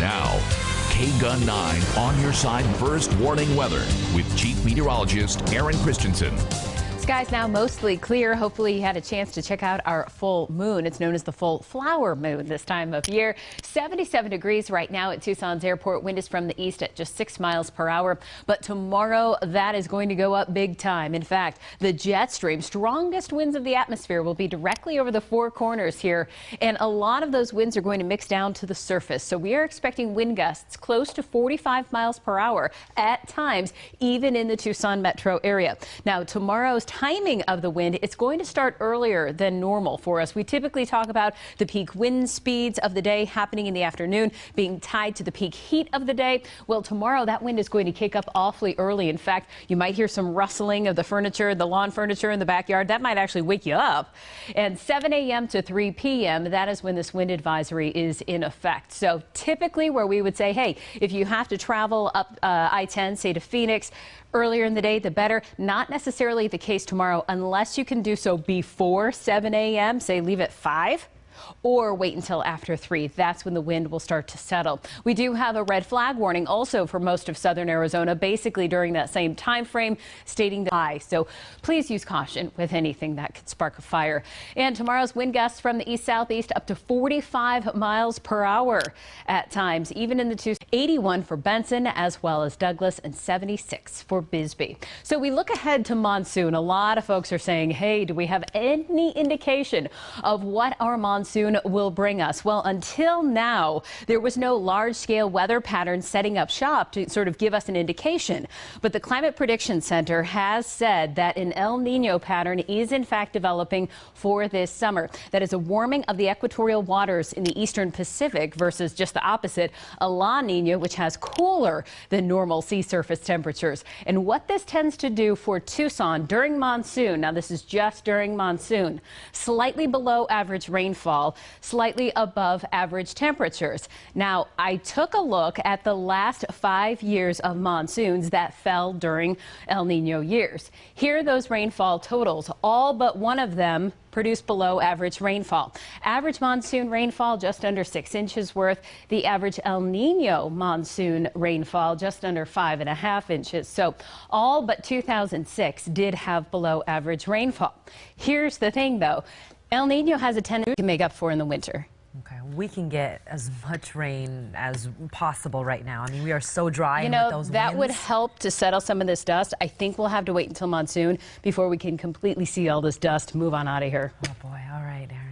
Now, KGUN-9 on your side first warning weather with Chief Meteorologist Erin Christiansen. Skies now mostly clear. Hopefully you had a chance to check out our full moon. It's known as the full flower moon this time of year. 77 degrees right now at Tucson's airport. Wind is from the east at just 6 miles per hour. But tomorrow that is going to go up big time. In fact, the jet stream, strongest winds of the atmosphere, will be directly over the Four Corners here. And a lot of those winds are going to mix down to the surface. So we are expecting wind gusts close to 45 miles per hour at times, even in the Tucson metro area. Now, tomorrow's timing of the wind, it's going to start earlier than normal for us. We typically talk about the peak wind speeds of the day happening in the afternoon being tied to the peak heat of the day. Well, tomorrow that wind is going to kick up awfully early. In fact, you might hear some rustling of the furniture, the lawn furniture in the backyard. That might actually wake you up. And 7 a.m. to 3 p.m., that is when this wind advisory is in effect. So typically where we would say, hey, if you have to travel up I-10, say to Phoenix, earlier in the day, the better. Not necessarily the case tomorrow unless you can do so before 7 a.m., say leave at 5. Or wait until after 3. That's when the wind will start to settle. We do have a red flag warning also for most of southern Arizona, basically during that same time frame, stating the high. So please use caution with anything that could spark a fire. And tomorrow's wind gusts from the east-southeast up to 45 miles per hour at times, even in the Tucson. 81 for Benson as well as Douglas and 76 for Bisbee. So we look ahead to monsoon. A lot of folks are saying, hey, do we have any indication of what our monsoon will bring us? Well, until now, there was no large-scale weather pattern setting up shop to sort of give us an indication. But the Climate Prediction Center has said that an El Nino pattern is in fact developing for this summer. That is a warming of the equatorial waters in the eastern Pacific versus just the opposite, a La Nina, which has cooler than normal sea surface temperatures. And what this tends to do for Tucson during monsoon, now this is just during monsoon, slightly below average rainfall, slightly above average temperatures. Now, I took a look at the last 5 years of monsoons that fell during El Nino years. Here are those rainfall totals. All but one of them produced below average rainfall. Average monsoon rainfall just under 6 inches worth. The average El Nino monsoon rainfall just under 5.5 inches. So all but 2006 did have below average rainfall. Here's the thing though, El Nino has a tendency to make up for in the winter. Okay, we can get as much rain as possible right now. I mean, we are so dry. You know, that would help to settle some of this dust. I think we'll have to wait until monsoon before we can completely see all this dust move on out of here. Oh boy, all right, Erin.